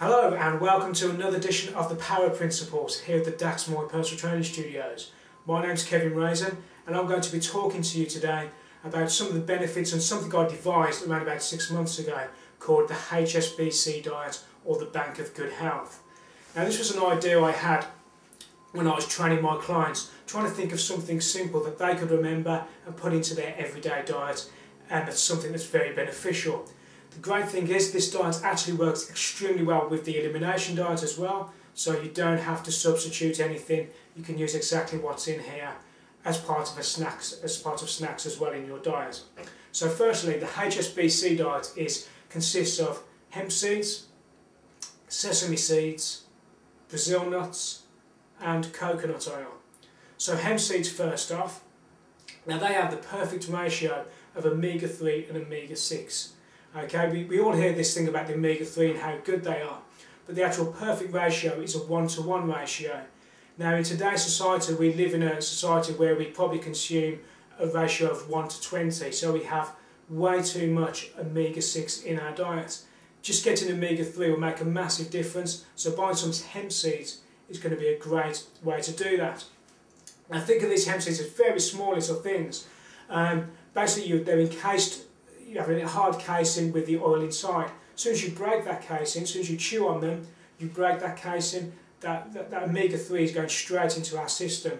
Hello and welcome to another edition of the Power Principles here at the Dax Moy Personal Training Studios. My name's Kevin Raison and I'm going to be talking to you today about some of the benefits and something I devised around about 6 months ago called the HSBC diet, or the Bank of Good Health. Now this was an idea I had when I was training my clients, trying to think of something simple that they could remember and put into their everyday diet, and it's something that's very beneficial. The great thing is this diet actually works extremely well with the elimination diet as well, so you don't have to substitute anything. You can use exactly what's in here as part of snacks as well in your diet. So firstly, the HSBC diet consists of hemp seeds, sesame seeds, Brazil nuts and coconut oil. So hemp seeds first off. Now they have the perfect ratio of omega-3 and omega-6. Okay, we all hear this thing about the omega-3 and how good they are, but the actual perfect ratio is a 1-to-1 ratio. Now in today's society, we live in a society where we probably consume a ratio of 1-to-20, so we have way too much omega-6 in our diet. Just getting omega-3 will make a massive difference, so buying some hemp seeds is going to be a great way to do that. Now think of these hemp seeds as very small little things. Basically they're encased. You have a hard casing with the oil inside. As soon as you break that casing, as soon as you chew on them, you break that casing, that omega-3 is going straight into our system.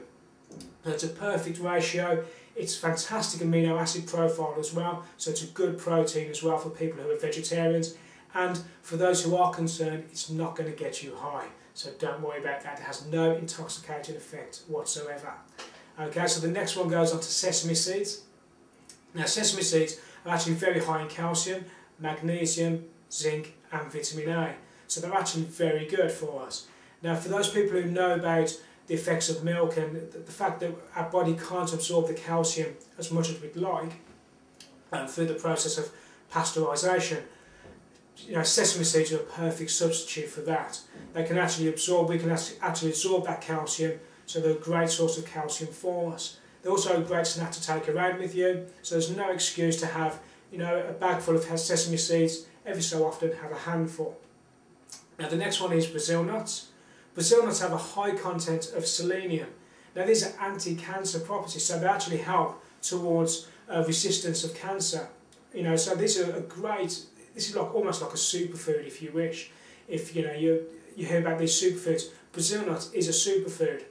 So it's a perfect ratio. It's a fantastic amino acid profile as well, so it's a good protein as well for people who are vegetarians. And for those who are concerned, it's not going to get you high, so don't worry about that. It has no intoxicating effect whatsoever. Okay, so the next one goes on to sesame seeds. Now sesame seeds are actually very high in calcium, magnesium, zinc and vitamin A. So they're actually very good for us. Now for those people who know about the effects of milk and the fact that our body can't absorb the calcium as much as we'd like through the process of pasteurisation, sesame seeds are a perfect substitute for that. They can actually absorb, we can actually absorb that calcium, so they're a great source of calcium for us. They're also a great snack to take around with you, so there's no excuse to have a bag full of sesame seeds. Every so often have a handful. Now the next one is Brazil nuts. Brazil nuts have a high content of selenium. Now these are anti-cancer properties, so they actually help towards resistance of cancer. So these are a great, this is almost like a superfood if you wish. If you hear about these superfoods, Brazil nuts is a superfood.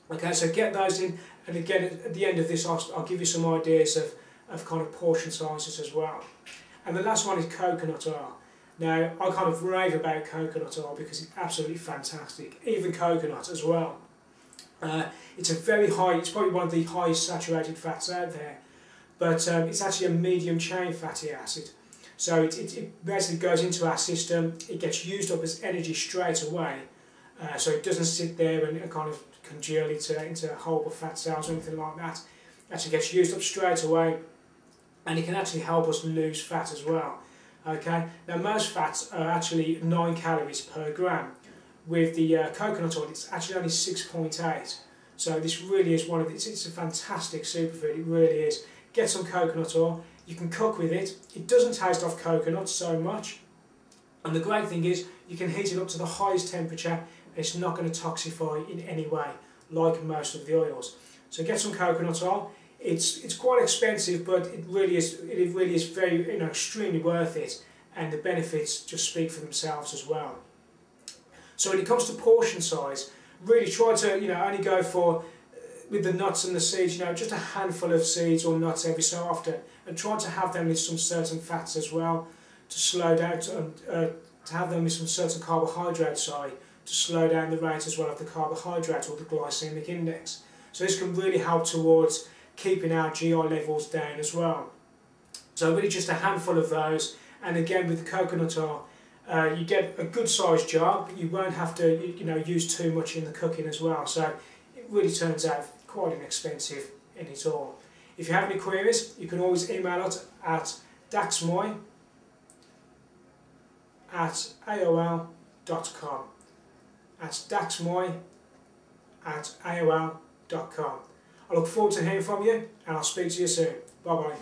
Okay, so get those in, and again at the end of this I'll give you some ideas of kind of portion sizes as well. And the last one is coconut oil. Now I kind of rave about coconut oil because it's absolutely fantastic, even coconut as well. It's it's probably one of the highest saturated fats out there, but it's actually a medium chain fatty acid. So it basically goes into our system, it gets used up as energy straight away, so it doesn't sit there and kind of congeal into horrible fat cells or anything like that. It actually gets used up straight away, and it can actually help us lose fat as well. Okay, now most fats are actually 9 calories per gram. With the coconut oil, it's actually only 6.8. So this really is it's a fantastic superfood, it really is. Get some coconut oil, you can cook with it. It doesn't taste of coconut so much, and the great thing is you can heat it up to the highest temperature and it's not going to toxify in any way like most of the oils. So get some coconut oil. It's quite expensive, but it really is very extremely worth it, and the benefits just speak for themselves as well. So when it comes to portion size, really try to only go for with the nuts and the seeds, just a handful of seeds or nuts every so often, and try to have them with some certain fats as well to slow down, to have them with some certain carbohydrates, to slow down the rate as well of the carbohydrate or the glycemic index. So this can really help towards keeping our GI levels down as well. So really just a handful of those, and again with the coconut oil, you get a good sized jar, but you won't have to use too much in the cooking as well. So it really turns out quite inexpensive in it all. If you have any queries, you can always email us at daxmoy@aol.com. That's daxmoy@aol.com. I look forward to hearing from you, and I'll speak to you soon. Bye bye.